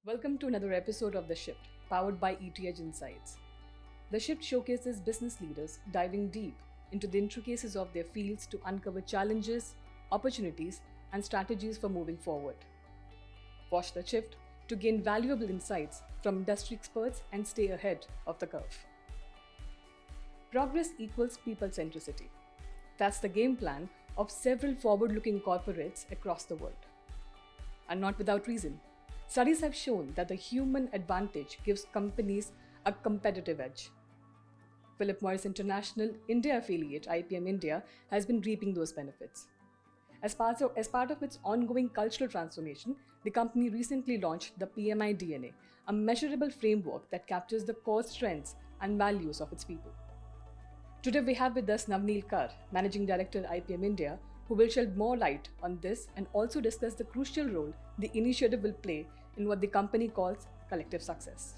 Welcome to another episode of The Shift, powered by ETH Insights. The Shift showcases business leaders diving deep into the intricacies of their fields to uncover challenges, opportunities, and strategies for moving forward. Watch The Shift to gain valuable insights from industry experts and stay ahead of the curve. Progress equals people centricity. That's the game plan of several forward looking corporates across the world. And not without reason. Studies have shown that the human advantage gives companies a competitive edge. Philip Morris International India affiliate IPM India has been reaping those benefits. As part of its ongoing cultural transformation, the company recently launched the PMI DNA, a measurable framework that captures the core strengths and values of its people. Today we have with us Navaneel Kar, Managing Director IPM India, who will shed more light on this and also discuss the crucial role the initiative will play in what the company calls collective success.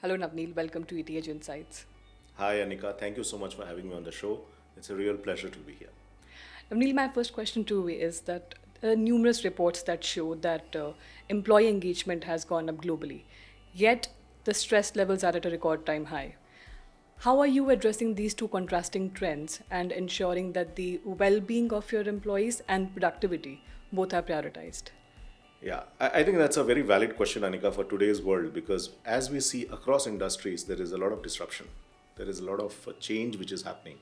Hello Navaneel, welcome to ETH Insights. Hi, Anika. Thank you so much for having me on the show. It's a real pleasure to be here. Navaneel, my first question to you is that numerous reports that show that employee engagement has gone up globally, yet the stress levels are at a record time high. How are you addressing these two contrasting trends and ensuring that the well-being of your employees and productivity both are prioritized? Yeah, I think that's a very valid question, Anika, for today's world because as we see across industries, there is a lot of disruption. There is a lot of change which is happening.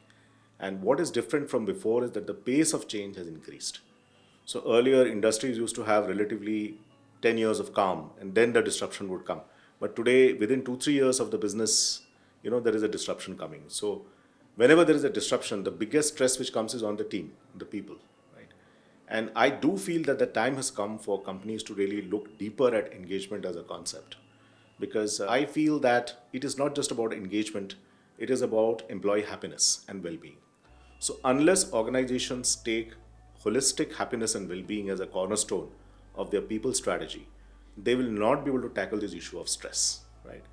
And what is different from before is that the pace of change has increased. So earlier, industries used to have relatively 10 years of calm and then the disruption would come. But today, within 2-3 years of the business, there is a disruption coming. So whenever there is a disruption, the biggest stress which comes is on the team, the people, right? And I do feel that the time has come for companies to really look deeper at engagement as a concept. Because I feel that it is not just about engagement, it is about employee happiness and well-being. So unless organizations take holistic happiness and well-being as a cornerstone of their people strategy, they will not be able to tackle this issue of stress, right?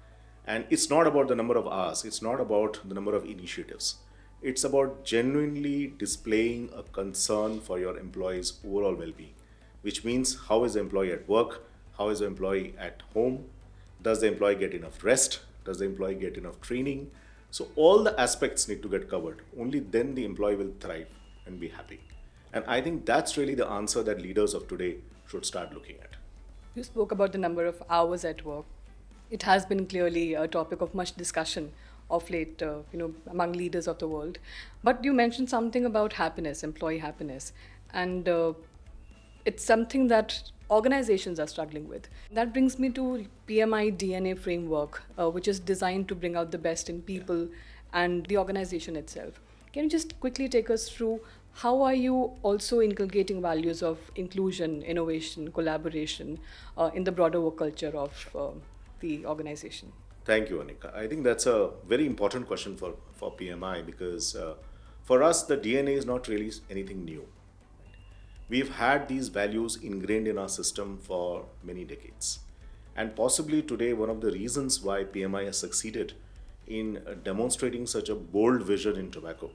And it's not about the number of hours, it's not about the number of initiatives. It's about genuinely displaying a concern for your employees' overall well-being, which means how is the employee at work, how is the employee at home, does the employee get enough rest, does the employee get enough training. So all the aspects need to get covered. Only then the employee will thrive and be happy. And I think that's really the answer that leaders of today should start looking at. You spoke about the number of hours at work. It has been clearly a topic of much discussion of late, among leaders of the world. But you mentioned something about happiness, employee happiness, and it's something that organizations are struggling with. That brings me to PMI DNA framework, which is designed to bring out the best in people and the organization itself. Can you just quickly take us through how are you also inculcating values of inclusion, innovation, collaboration in the broader work culture of the organization? Thank you, Anika. I think that's a very important question for PMI because for us, the DNA is not really anything new. We've had these values ingrained in our system for many decades. And possibly today, one of the reasons why PMI has succeeded in demonstrating such a bold vision in tobacco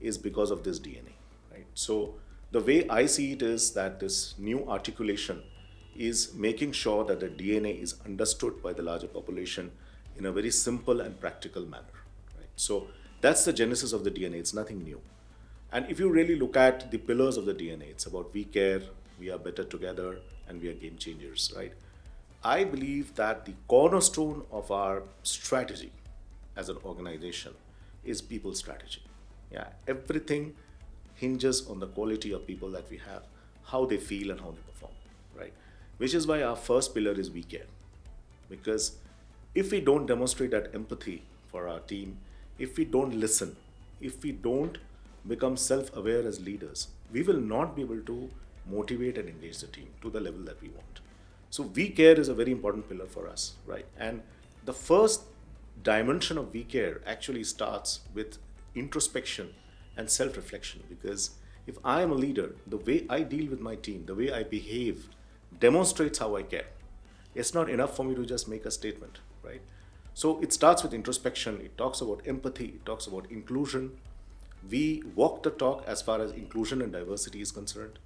is because of this DNA. Right? So the way I see it is that this new articulation is making sure that the DNA is understood by the larger population in a very simple and practical manner. Right? So that's the genesis of the DNA. It's nothing new. And if you really look at the pillars of the DNA, it's about we care, we are better together, and we are game changers, right? I believe that the cornerstone of our strategy as an organization is people strategy. Yeah, everything hinges on the quality of people that we have, how they feel and how they perform, right? Which is why our first pillar is we care. Because if we don't demonstrate that empathy for our team, if we don't listen, if we don't become self-aware as leaders, we will not be able to motivate and engage the team to the level that we want. So we care is a very important pillar for us, right? And the first dimension of we care actually starts with introspection and self-reflection because if I am a leader, the way I deal with my team, the way I behave demonstrates how I care. It's not enough for me to just make a statement, right? So it starts with introspection, it talks about empathy, it talks about inclusion. We walk the talk as far as inclusion and diversity is concerned.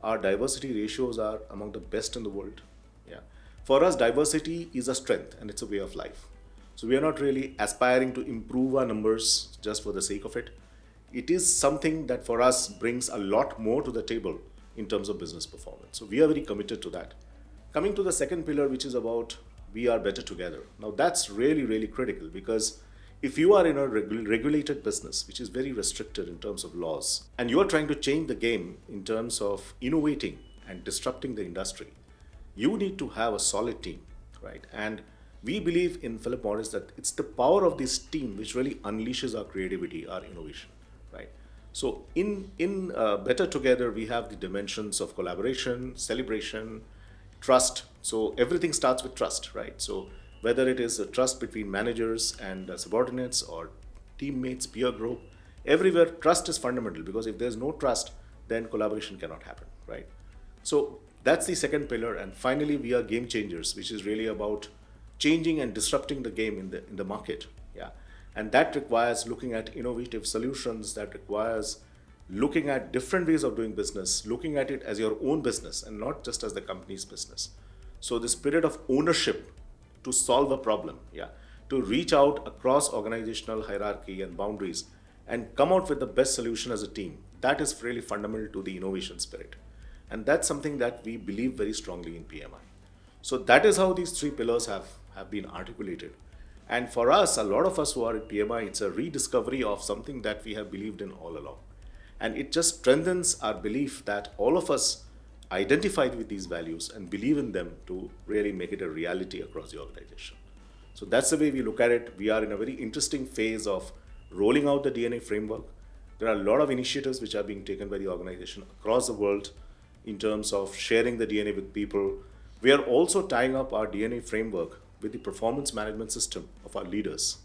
our diversity ratios are among the best in the world. Yeah. For us, diversity is a strength and it's a way of life. So we are not really aspiring to improve our numbers just for the sake of it. It is something that for us brings a lot more to the table in terms of business performance. So we are very committed to that. Coming to the second pillar, which is about we are better together. Now that's really, really critical because if you are in a regulated business, which is very restricted in terms of laws, and you are trying to change the game in terms of innovating and disrupting the industry, you need to have a solid team, right? And we believe in Philip Morris that it's the power of this team which really unleashes our creativity, our innovation, right? So in Better Together, we have the dimensions of collaboration, celebration, trust. So everything starts with trust, right? So whether it is a trust between managers and subordinates or teammates, peer group, everywhere trust is fundamental because if there's no trust, then collaboration cannot happen, right? So that's the second pillar. And finally, we are game changers, which is really about changing and disrupting the game in the market. Yeah. And that requires looking at innovative solutions, that requires looking at different ways of doing business, looking at it as your own business and not just as the company's business. So the spirit of ownership to solve a problem, yeah, to reach out across organizational hierarchy and boundaries and come out with the best solution as a team, that is really fundamental to the innovation spirit. And that's something that we believe very strongly in PMI. So that is how these three pillars have been articulated. And for us, a lot of us who are at PMI, it's a rediscovery of something that we have believed in all along. And it just strengthens our belief that all of us identified with these values and believe in them to really make it a reality across the organization. So that's the way we look at it. We are in a very interesting phase of rolling out the DNA framework. There are a lot of initiatives which are being taken by the organization across the world in terms of sharing the DNA with people. We are also tying up our DNA framework with the performance management system of our leaders.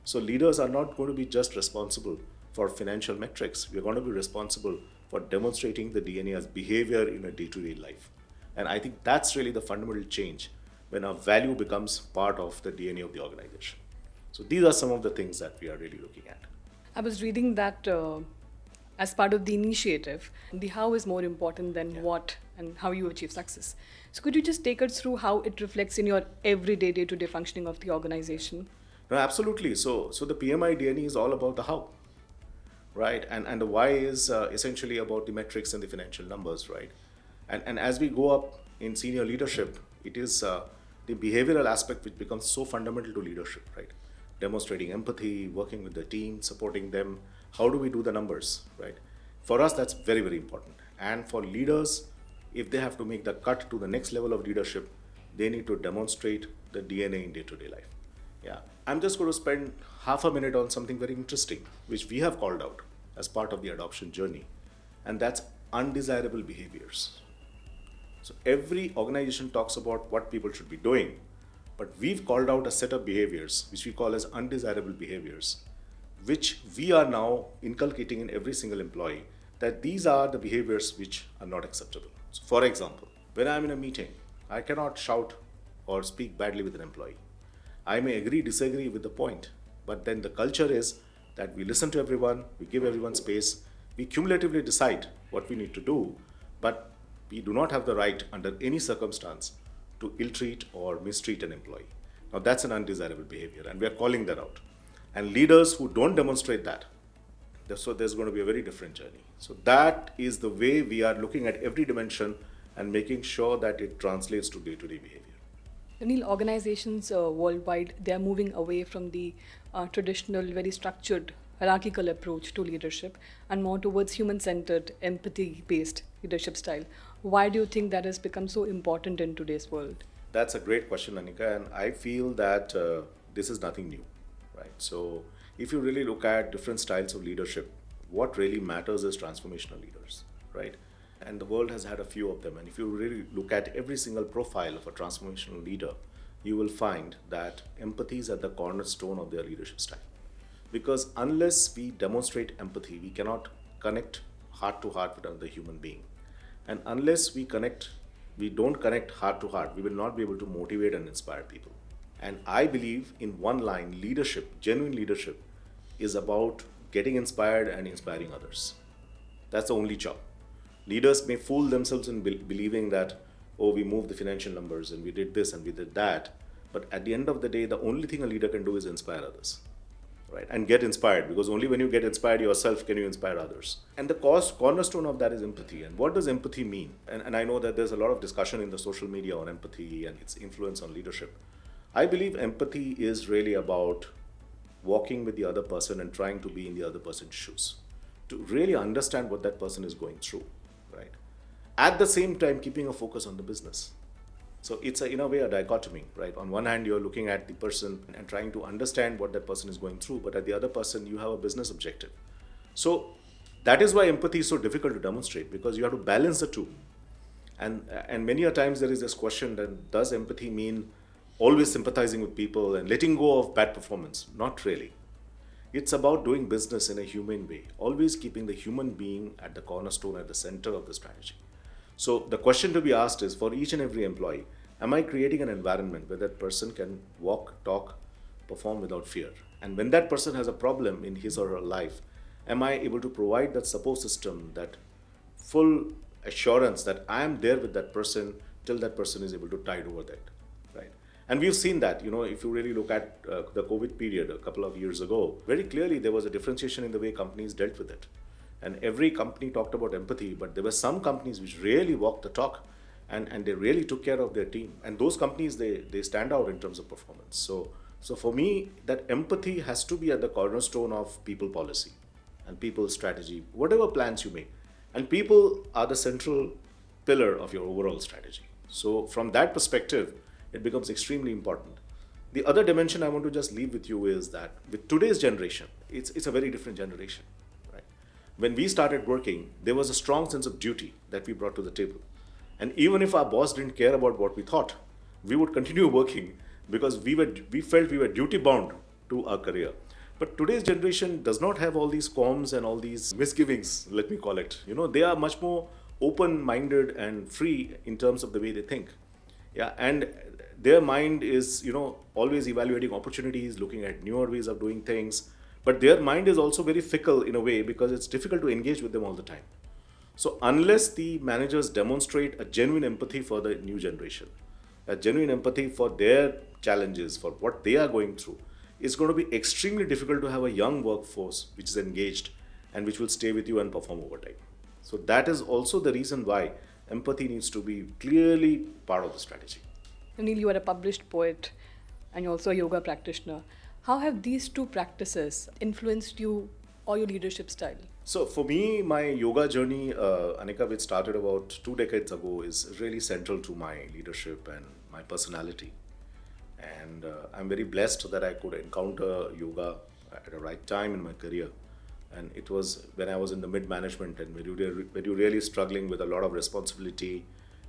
So leaders are not going to be just responsible for financial metrics. We are going to be responsible for demonstrating the DNA as behavior in a day-to-day life. And I think that's really the fundamental change when our value becomes part of the DNA of the organization. So these are some of the things that we are really looking at. I was reading that as part of the initiative, the how is more important than what and how you achieve success. So could you just take us through how it reflects in your everyday, day-to-day functioning of the organization? No, absolutely. So the PMI DNA is all about the how, right? And the why is essentially about the metrics and the financial numbers, right? And as we go up in senior leadership, it is the behavioral aspect which becomes so fundamental to leadership, right? Demonstrating empathy, working with the team, supporting them. How do we do the numbers, right? For us, that's very, very important. And for leaders, if they have to make the cut to the next level of leadership, they need to demonstrate the DNA in day-to-day life. Yeah, I'm just going to spend half a minute on something very interesting, which we have called out as part of the adoption journey, and that's undesirable behaviors. So every organization talks about what people should be doing, but we've called out a set of behaviors, which we call as undesirable behaviors, which we are now inculcating in every single employee, that these are the behaviors which are not acceptable. So for example, when I'm in a meeting, I cannot shout or speak badly with an employee. I may agree, disagree with the point, but then the culture is that we listen to everyone, we give everyone space, we cumulatively decide what we need to do, but we do not have the right under any circumstance to ill-treat or mistreat an employee. Now that's an undesirable behavior and we are calling that out. And leaders who don't demonstrate that, so there's going to be a very different journey. So that is the way we are looking at every dimension and making sure that it translates to day-to-day behavior. Navaneel, organizations worldwide, they are moving away from the traditional, very structured, hierarchical approach to leadership and more towards human-centered, empathy-based leadership style. Why do you think that has become so important in today's world? That's a great question, Anika, and I feel that this is nothing new, right? So if you really look at different styles of leadership, what really matters is transformational leaders, right? And the world has had a few of them. And if you really look at every single profile of a transformational leader, you will find that empathy is at the cornerstone of their leadership style. Because unless we demonstrate empathy, we cannot connect heart to heart with another human being. And unless we don't connect heart to heart, we will not be able to motivate and inspire people. And I believe in one line, leadership, genuine leadership, is about getting inspired and inspiring others. That's the only job. Leaders may fool themselves in believing that, oh, we moved the financial numbers and we did this and we did that. But at the end of the day, the only thing a leader can do is inspire others, right? And get inspired, because only when you get inspired yourself can you inspire others. And the cornerstone of that is empathy. And what does empathy mean? And I know that there's a lot of discussion in the social media on empathy and its influence on leadership. I believe empathy is really about walking with the other person and trying to be in the other person's shoes, to really understand what that person is going through, right? At the same time, keeping a focus on the business. So it's in a way a dichotomy, right? On one hand, you're looking at the person and trying to understand what that person is going through, but at the other person, you have a business objective. So that is why empathy is so difficult to demonstrate, because you have to balance the two. And many a times there is this question that does empathy mean always sympathizing with people and letting go of bad performance? Not really. It's about doing business in a humane way, always keeping the human being at the cornerstone, at the center of the strategy. So the question to be asked is, for each and every employee, am I creating an environment where that person can walk, talk, perform without fear? And when that person has a problem in his or her life, am I able to provide that support system, that full assurance that I am there with that person till that person is able to tide over that, right? And we've seen that, if you really look at the COVID period a couple of years ago, very clearly there was a differentiation in the way companies dealt with it. And every company talked about empathy, but there were some companies which really walked the talk, and they really took care of their team. And those companies, they stand out in terms of performance. So for me, that empathy has to be at the cornerstone of people policy and people strategy, whatever plans you make. And people are the central pillar of your overall strategy. So from that perspective, it becomes extremely important. The other dimension I want to just leave with you is that with today's generation, it's a very different generation. When we started working, there was a strong sense of duty that we brought to the table. And even if our boss didn't care about what we thought, we would continue working because we felt we were duty bound to our career. But today's generation does not have all these qualms and all these misgivings, let me call it. They are much more open-minded and free in terms of the way they think. Yeah, and their mind is, always evaluating opportunities, looking at newer ways of doing things. But their mind is also very fickle in a way, because it's difficult to engage with them all the time. So unless the managers demonstrate a genuine empathy for the new generation, a genuine empathy for their challenges, for what they are going through, it's going to be extremely difficult to have a young workforce which is engaged and which will stay with you and perform over time. So that is also the reason why empathy needs to be clearly part of the strategy. Navaneel, you are a published poet and you're also a yoga practitioner. How have these two practices influenced you or your leadership style? So for me, my yoga journey, Anika, which started about 2 decades ago, is really central to my leadership and my personality. And I'm very blessed that I could encounter yoga at the right time in my career. And it was when I was in the mid-management and when you're really struggling with a lot of responsibility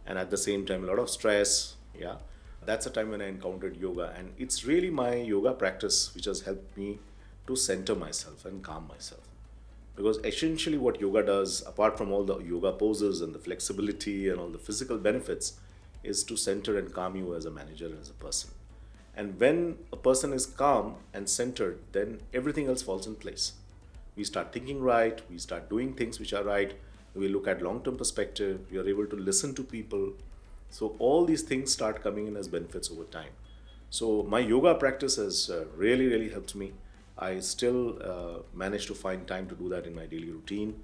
and at the same time a lot of stress. Yeah, that's the time when I encountered yoga. And it's really my yoga practice which has helped me to center myself and calm myself. Because essentially what yoga does, apart from all the yoga poses and the flexibility and all the physical benefits, is to center and calm you as a manager and as a person. And when a person is calm and centered, then everything else falls in place. We start thinking right, we start doing things which are right, we look at long-term perspective, we are able to listen to people. So all these things start coming in as benefits over time. So my yoga practice has really, really helped me. I still manage to find time to do that in my daily routine.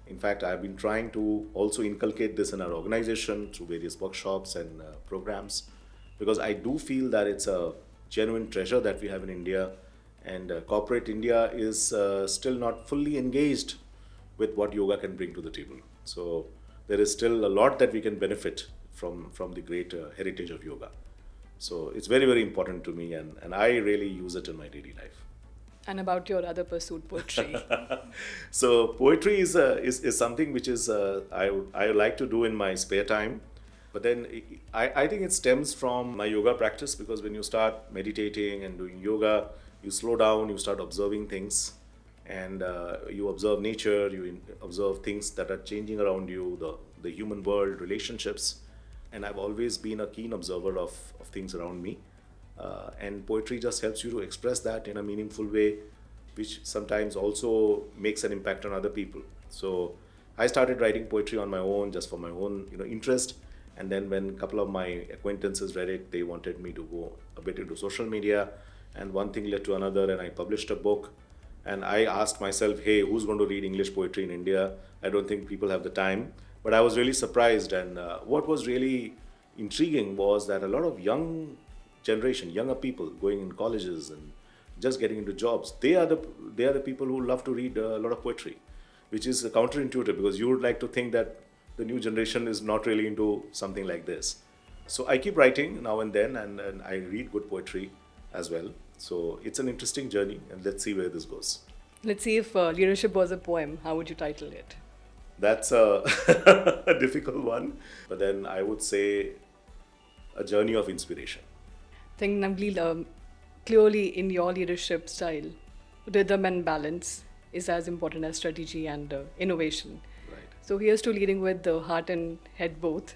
In fact, I've been trying to also inculcate this in our organization through various workshops and programs, because I do feel that it's a genuine treasure that we have in India, and corporate India is still not fully engaged with what yoga can bring to the table. So there is still a lot that we can benefit from the great heritage of yoga. So it's very, very important to me, and I really use it in my daily life. And about your other pursuit, poetry. So poetry is something which is I like to do in my spare time. But then I think it stems from my yoga practice, because when you start meditating and doing yoga, you slow down, you start observing things, and you observe nature, you observe things that are changing around you, the human world, relationships. And I've always been a keen observer of things around me. And poetry just helps you to express that in a meaningful way, which sometimes also makes an impact on other people. So I started writing poetry on my own, just for my own, interest. And then when a couple of my acquaintances read it, they wanted me to go a bit into social media, and one thing led to another, and I published a book. And I asked myself, hey, who's going to read English poetry in India? I don't think people have the time. But I was really surprised, and what was really intriguing was that a lot of younger people going in colleges and just getting into jobs, they are the people who love to read a lot of poetry, which is counterintuitive, because you would like to think that the new generation is not really into something like this. So I keep writing now and then, and I read good poetry as well. So it's an interesting journey, and let's see where this goes. Let's see if leadership was a poem. How would you title it? That's a, a difficult one, but then I would say a journey of inspiration. I think Navneel, clearly in your leadership style, rhythm and balance is as important as strategy and innovation. Right. So here's to leading with the heart and head both,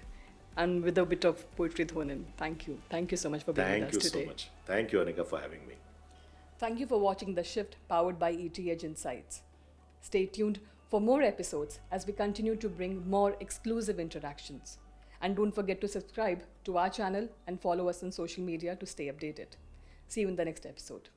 and with a bit of poetry thrown in. Thank you. Thank you so much for being Thank with you us today. so much. Thank you, Anika, for having me. Thank you for watching The Shift, powered by ETH Insights. Stay tuned for more episodes as we continue to bring more exclusive interactions. And don't forget to subscribe to our channel and follow us on social media to stay updated. See you in the next episode.